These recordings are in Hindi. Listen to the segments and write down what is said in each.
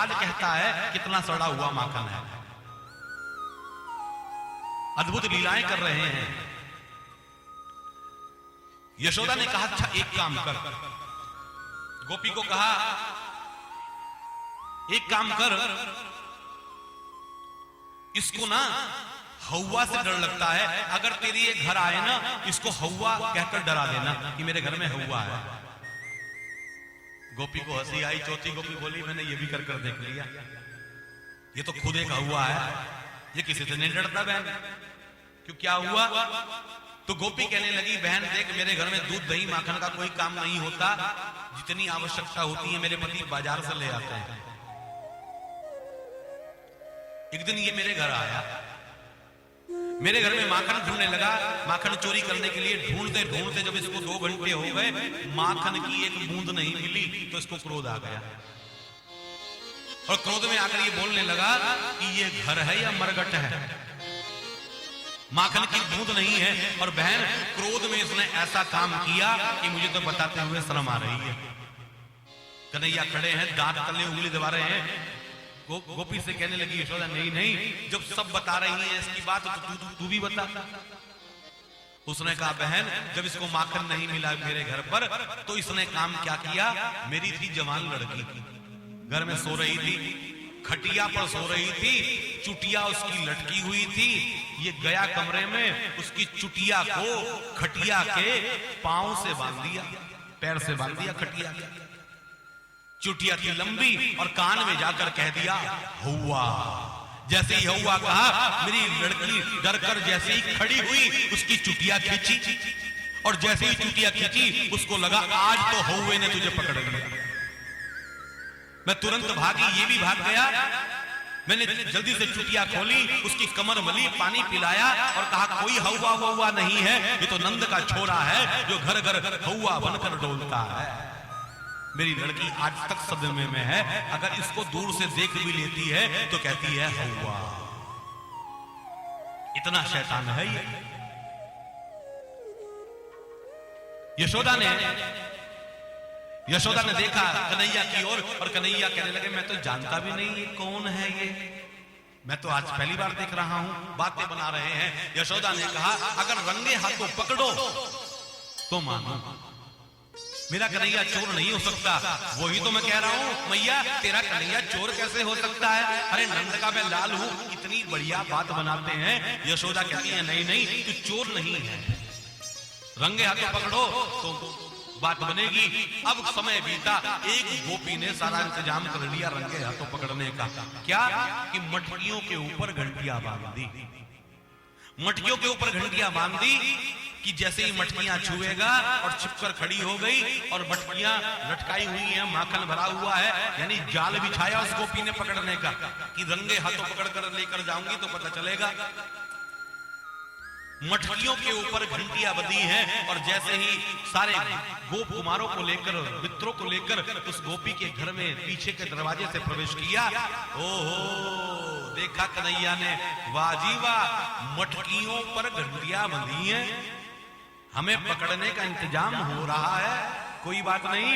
बाज कहता है कितना सड़ा हुआ माखन है। अद्भुत लीलाएं कर रहे हैं। यशोदा ने कहा अच्छा एक काम कर, गोपी को कहा एक काम कर, इसको ना हौवा से डर लगता है, अगर तेरी ये घर आए ना इसको हौवा कहकर डरा देना कि मेरे घर में हौवा है। गोपी को हंसी आई। चौथी गोपी बोली मैंने ये भी कर कर देख लिया, ये तो खुद एक हौवा है, ये किसी से नहीं डरता बहन। क्यों क्या हुआ? तो गोपी कहने लगी बहन देख मेरे घर में दूध दही माखन का कोई काम नहीं होता, जितनी आवश्यकता होती है मेरे पति बाजार से ले आते हैं। एक दिन ये मेरे घर आया, मेरे घर में माखन ढूंढने लगा, माखन चोरी करने के लिए ढूंढते ढूंढते जब इसको 2 घंटे हो गए माखन की एक बूंद नहीं मिली तो इसको क्रोध आ गया और क्रोध में आकर ये बोलने लगा कि ये घर है या मरघट है, माखन की बूंद नहीं है। और बहन क्रोध में इसने ऐसा काम किया कि मुझे तो बताते हुए शर्म आ रही है। कन्हैया खड़े हैं, दांत तले उंगली दबा रहे हैं। गोपी से कहने लगी यशोदा नहीं नहीं, जब सब बता रही है इसकी बात तो तू भी बता। उसने कहा बहन जब इसको माखन नहीं मिला मेरे घर पर तो इसने काम क्या किया, मेरी थी जवान लड़की घर में सो रही थी, खटिया पर सो रही थी, चुटिया उसकी लटकी हुई थी, ये गया कमरे में उसकी चुटिया को खटिया के पांव से बांध दिया, पैर से बांध दिया खटिया के। चुटिया थी लंबी और कान में जाकर कह दिया हौवा। जैसे ही हौवा कहा मेरी लड़की डरकर जैसे ही खड़ी हुई उसकी चुटिया खींची और जैसे ही चुटिया खींची उसको लगा आज तो हौवे ने तुझे पकड़ लिया। मैं तुरंत भागी, ये भी भाग गया। मैंने जल्दी से चुटिया खोली, उसकी कमर मली, पानी पिलाया और कहा कोई हौवा वौवा नहीं है, ये तो नंद का छोरा है जो घर घर हौवा बनकर डोलता है। मेरी लड़की आज तक सदमे में है, अगर इसको दूर से देख भी लेती है तो कहती है हौवा। इतना शैतान है ये। यशोदा ने देखा कन्हैया की ओर और कन्हैया कहने लगे मैं तो जानता भी नहीं ये कौन है, ये मैं तो आज पहली बार देख रहा हूं। बातें बना रहे हैं। यशोदा ने कहा अगर रंगे हाथों पकड़ो तो मानो मेरा कन्हैया चोर नहीं हो सकता। वही तो मैं कह रहा हूं मैया तेरा कन्हैया चोर कैसे हो सकता है? अरे नंद का मैं लाल हूं। इतनी बढ़िया बात बनाते हैं। यशोदा कहती है नहीं नहीं तू चोर नहीं है, रंगे हाथों पकड़ो तो बात बनेगी। अब समय बीता, एक गोपी ने सारा इंतजाम कर लिया रंगे हाथों पकड़ने का। क्या कि मटकियों के ऊपर घंटियां बांध दी, मटकियों के ऊपर घंटियां बांध दी कि जैसे ही मटकियां छुएगा और छिपकर खड़ी हो गई और मटकियां लटकाई हुई हैं, माखन भरा हुआ है, यानी जाल बिछाया उस गोपी ने पकड़ने का कि रंगे हाथों पकड़कर लेकर जाऊंगी तो पता चलेगा। मटकियों के ऊपर घंटियां बंधी हैं और जैसे ही सारे गोप कुमारों को लेकर मित्रों को लेकर उस गोपी के घर में पीछे के दरवाजे से प्रवेश किया, ओहो देखा कन्हैया ने वाह जी वाह मटकियों पर घंटियां बंधी हैं, हमें पकड़ने का इंतजाम हो रहा है, कोई बात नहीं।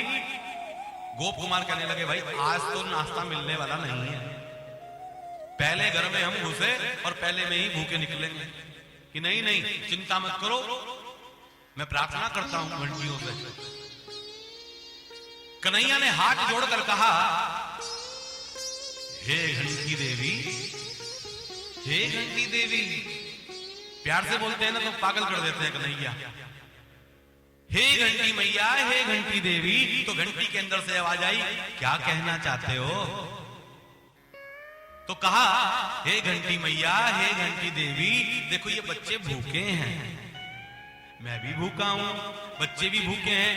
गोप कुमार कहने लगे भाई आज तो नाश्ता मिलने वाला नहीं है, पहले घर में हम घुसे और पहले में ही भूखे निकलेंगे। कि नहीं नहीं चिंता मत करो, मैं प्रार्थना करता हूं घंटियों से। कन्हैया ने हाथ जोड़कर कहा हे घंटी देवी, हे घंटी देवी। प्यार से बोलते हैं ना तो पागल कर देते हैं कन्हैया। हे घंटी मैया, हे घंटी देवी। तो घंटी के अंदर से आवाज आई क्या कहना चाहते हो? तो कहा हे घंटी मैया, हे घंटी देवी, देखो ये बच्चे भूखे हैं, मैं भी भूखा हूं, बच्चे भी भूखे हैं,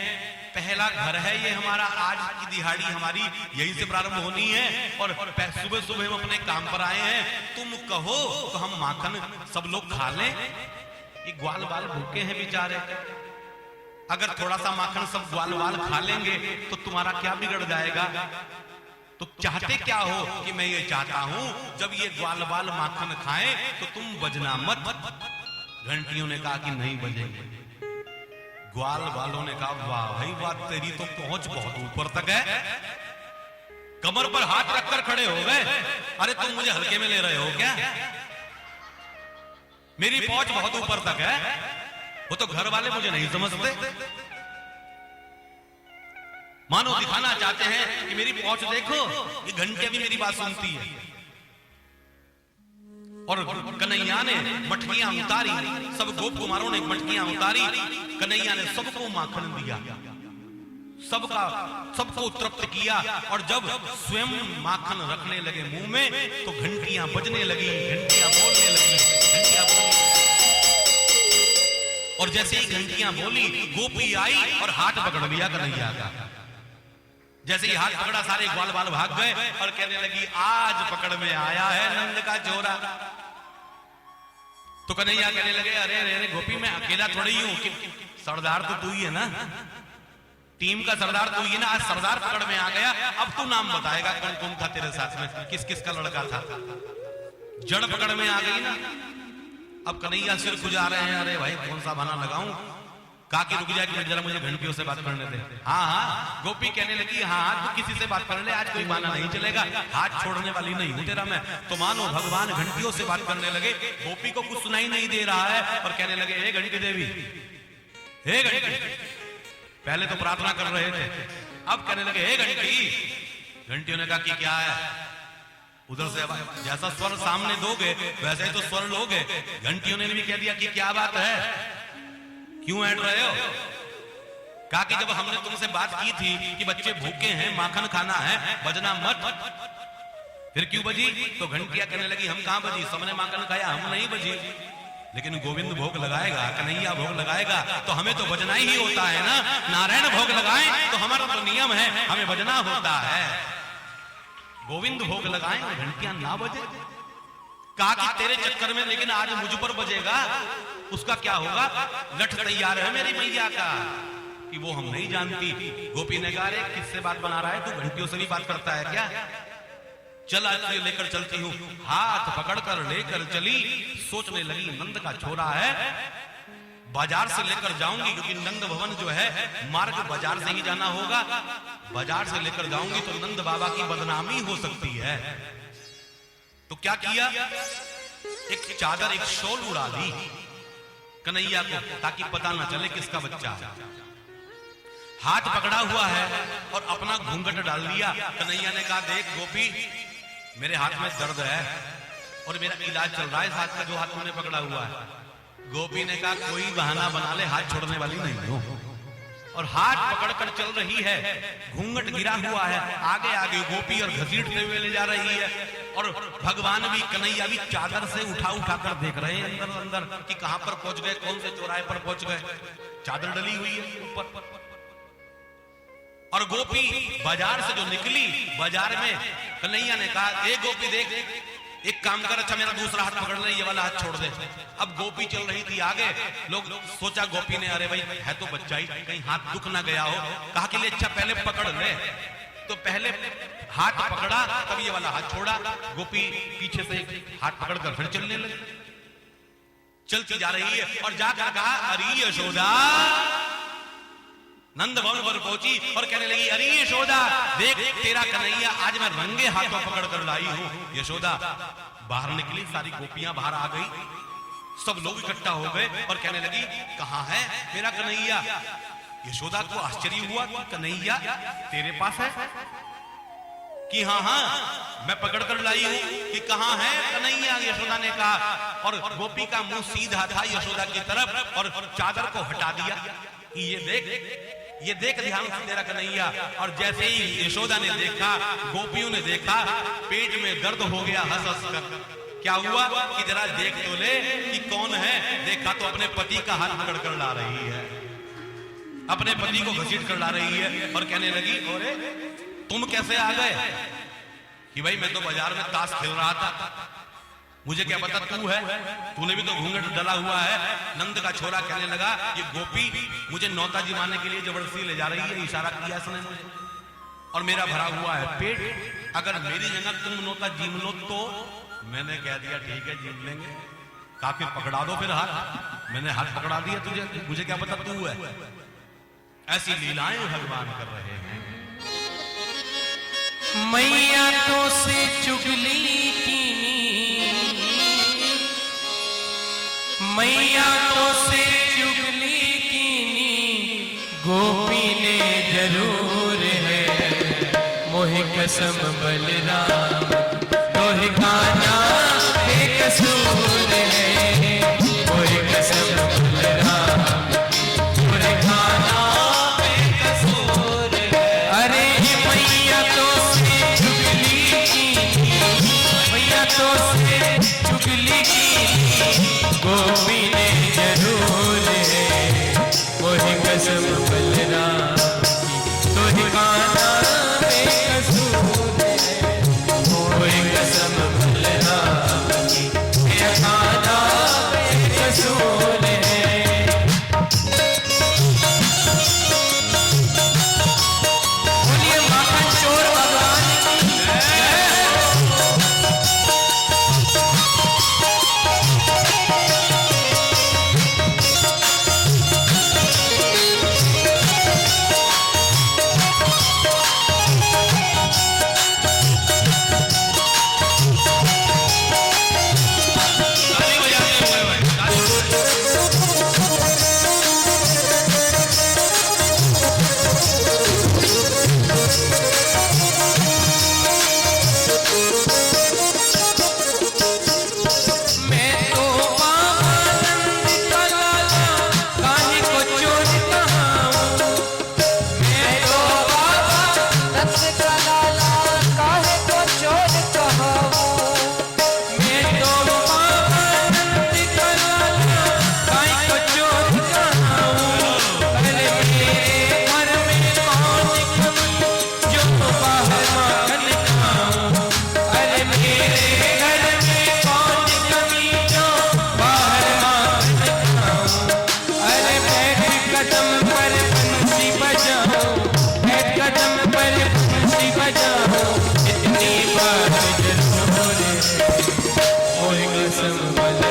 पहला घर है ये हमारा, आज की दिहाड़ी हमारी यहीं से प्रारंभ होनी है और सुबह सुबह हम अपने काम पर आए हैं, तुम कहो तो हम माखन सब लोग खा लें। ये ग्वाल बाल भूखे हैं बेचारे, अगर थोड़ा सा माखन सब ग्वाल बाल खा लेंगे तो तुम्हारा क्या बिगड़ जाएगा? तो चाहते क्या हो? कि मैं ये चाहता हूं जब ये ग्वाल बाल माखन खाएं तो तुम बजना मत। घंटियों ने कहा कि नहीं बजेंगे। ग्वाल बालों ने कहा वाह भाई वाह, तेरी तो पहुंच बहुत ऊपर तक है, कमर पर हाथ रखकर खड़े हो गए। अरे तुम मुझे हल्के में ले रहे हो क्या? मेरी पहुंच बहुत ऊपर तक है। वो तो घर वाले मुझे नहीं समझते। मानो दिखाना चाहते हैं कि मेरी पहुंच देखो, ये घंटियां भी मेरी बात सुनती है। और कन्हैया ने मटकियां उतारी, सब गोप कुमारों ने मटकियां उतारी। कन्हैया ने सबको माखन दिया, सबको तृप्त किया। और जब स्वयं माखन रखने लगे मुंह में, तो घंटियां बजने लगी, घंटियां बोलने लगी, घंटियां बोलने। और जैसे ही घंटियां बोली, गोपी आई और हाथ पकड़ लिया कन्हैया का। जैसे ही हाथ पकड़ा, सारे ग्वाल बाल भाग गए और कहने लगी, आज पकड़ में आया है नंद का चोरा। तो कन्हैया कहने लगे, अरे अरे अरे गोपी, मैं अकेला थोड़ी हूं, सरदार तो तू ही है ना, टीम का सरदार तू ही है ना। आज सरदार पकड़ में आ गया, अब तू नाम बताएगा कौन कौन था तेरे साथ में, किस किस का लड़का था। जड़ पकड़ में आ गई ना। अब कन्हैया सिर खुजा रहे हैं, अरे भाई कौन सा बहाना लगाऊं। काकी रुक जा कि जरा मुझे घंटियों से बात करने दे। हाँ हाँ, गोपी कहने लगी, हाँ तू किसी से बात कर ले, आज कोई बहाना नहीं चलेगा, हाथ छोड़ने वाली नहीं हूं तेरा मैं। तो मानो भगवान घंटियों से बात करने लगे। गोपी को कुछ सुनाई नहीं दे रहा है और कहने लगे, हे घंटी देवी, हे घंटी। पहले तो प्रार्थना कर रहे थे, अब कहने लगे, हे घंटी। घंटियों ने कहा कि क्या है? उधर से जैसा स्वर सामने दोगे वैसे ही तो स्वर लोगे। घंटियों ने भी कह दिया कि क्या बात है, क्यों ऐड रहे हो? कहा कि जब हमने तुमसे बात की थी कि बच्चे भूखे हैं, माखन खाना है, बजना मत, फिर क्यों बजी? तो घंटियां कहने लगी, हम कहां बजी, सबने माखन खाया, हम नहीं बजी। लेकिन गोविंद भोग लगाएगा, कन्हैया भोग लगाएगा, तो हमें तो बजना ही होता है ना। नारायण भोग लगाएं तो हमारा तो नियम है, हमें बजना होता है। गोविंद भोग लगाएं और घंटियां ना बजे। कहा कि तेरे चक्कर में लेकिन आज मुझ पर बजेगा, उसका क्या होगा? लठ तैयार है मेरी मैया का कि वो हम नहीं जानती। गोपी ने कहा, अरे किससे बात बना रहा है तू, घंटियों से भी बात करता है क्या? चल आज तुझे लेकर चलती हूं। हाथ पकड़कर लेकर चली। सोचने लगी, नंद का छोरा है, बाजार से लेकर जाऊंगी, क्योंकि नंद भवन जो है मार्ग बाजार से ही जाना होगा। बाजार से लेकर जाऊंगी तो नंद बाबा की बदनामी हो सकती है। तो क्या किया, एक चादर, एक शॉल उड़ा दी कन्हैया को, ताकि पता ना चले किसका बच्चा है। हाथ पकड़ा हुआ है और अपना घूंघट डाल दिया। कन्हैया ने कहा, देख गोपी, मेरे हाथ में दर्द है और मेरा इलाज चल रहा है इस हाथ का जो हाथ मैंने पकड़ा हुआ है। गोपी ने कहा, कोई बहाना बना ले, हाथ छोड़ने वाली नहीं हो। और हाथ पकड़कर चल रही है, घूंघट गिरा हुआ है, आगे आगे गोपी और घसीटते हुए ले जा रही है। और भगवान भी, कन्हैया भी चादर से उठा उठा कर देख रहे हैं अंदर अंदर कि कहां पर पहुंच गए, कौन से चौराहे पर पहुंच गए। चादर डली हुई है ऊपर। और गोपी बाजार से जो निकली, बाजार में कन्हैया ने कहा, ए गोपी देख, एक काम कर, अच्छा मेरा दूसरा हाथ पकड़ ले, ये वाला हाथ छोड़ दे। अब गोपी चल रही थी आगे, लोग सोचा गोपी ने, अरे भाई है तो बच्चा ही, कहीं हाथ दुख ना गया हो। कहा कि ले, अच्छा पहले पकड़ ले। तो पहले हाथ पकड़ा, तब ये वाला हाथ छोड़ा। गोपी पीछे से हाथ पकड़कर फिर चलने लगी, चलती जा रही है। और जाकर कहा, अरे यशोदा। नंद भवन पर पहुंची और कहने लगी, अरे यशोदा देख, तेरा कन्हैया आज मैं रंगे हाथों पकड़ कर लाई हूं। यशोदा बाहर निकली, सारी गोपियां बाहर आ गई, सब लोग इकट्ठा हो गए और कहने लगी, कहां है मेरा कन्हैया? यशोदा को आश्चर्य हुआ कि कन्हैया तेरे पास है? कि हाँ हाँ मैं पकड़ कर लाई हूं। कि कहां है कन्हैया? यशोदा ने कहा। और गोपी का मुंह सीधा था यशोदा की तरफ और चादर को हटा दिया कि ये देख ध्यान से तेरा कन्हैया। और जैसे ही यशोदा ने देखा, गोपियों ने देखा, पेट में दर्द हो गया हंस हंस कर। क्या हुआ कि जरा देख तो ले कि कौन है। देखा तो अपने पति का हाथ पकड़ कर ला रही है, अपने पति को घसीट कर ला रही है और कहने लगी, अरे तुम कैसे आ गए? कि भाई मैं तो बाजार में ताश खेल रहा था, मुझे क्या पता तू है, तूने भी तो घूंघट डला हुआ है। नंद का छोरा कहने लगा, ये गोपी मुझे नौता जिमाने के लिए जबरदस्ती ले जा रही है, इशारा किया इसने मुझे, और मेरा भरा हुआ है पेट, अगर मेरी जगह तुम नौता जीम लो तो। मैंने कह दिया ठीक है जीम लेंगे। काफी पकड़ा दो फिर हाथ। मैंने हाथ पकड़ा दिया तुझे, मुझे क्या पता तू है। ऐसी लीलाएं भगवान कर रहे हैं। मैया तो से चुगली कीनी, मैया तो से चुगली कीनी, गोपी ने जरूर है मोहि कसम बलराम, तोहि गाना बेकसूर है मोहि कसम बलराम, तोहि गाना बेकसूर है। अरे मैया तो से चुगली कीनी, मैया तो से चुगली कीनी, गोपी ने जरूर है मोहि कसम बलराम की, तोहि गाना बेकसूर है मोहि कसम बलराम की, तेरा गाना बेकसूर है। बोलिए माखन चोर भगवान की जय। ताली बजाते हुए भाई, ताली बजाते हुए। मैं तो बाबा नंद का लाला, काहे को चोर कहाऊं, मैं तो बाबा नंद का लाला काहे को चोर कहाऊं, मैं तो बाबा नंद का लाला, काहे को चोर कहाऊं। अरे मेरे घर में कौन कमी जो बाहर माखन खाऊं, अरे मेरे घर में कौन कमी जो बाहर माखन खाऊं। अरे बैठ कदम पर बंसी बजाऊं, बैठ कदम पर बंसी बजाऊं, इतनी बात जरूर है मोहि कसम बलराम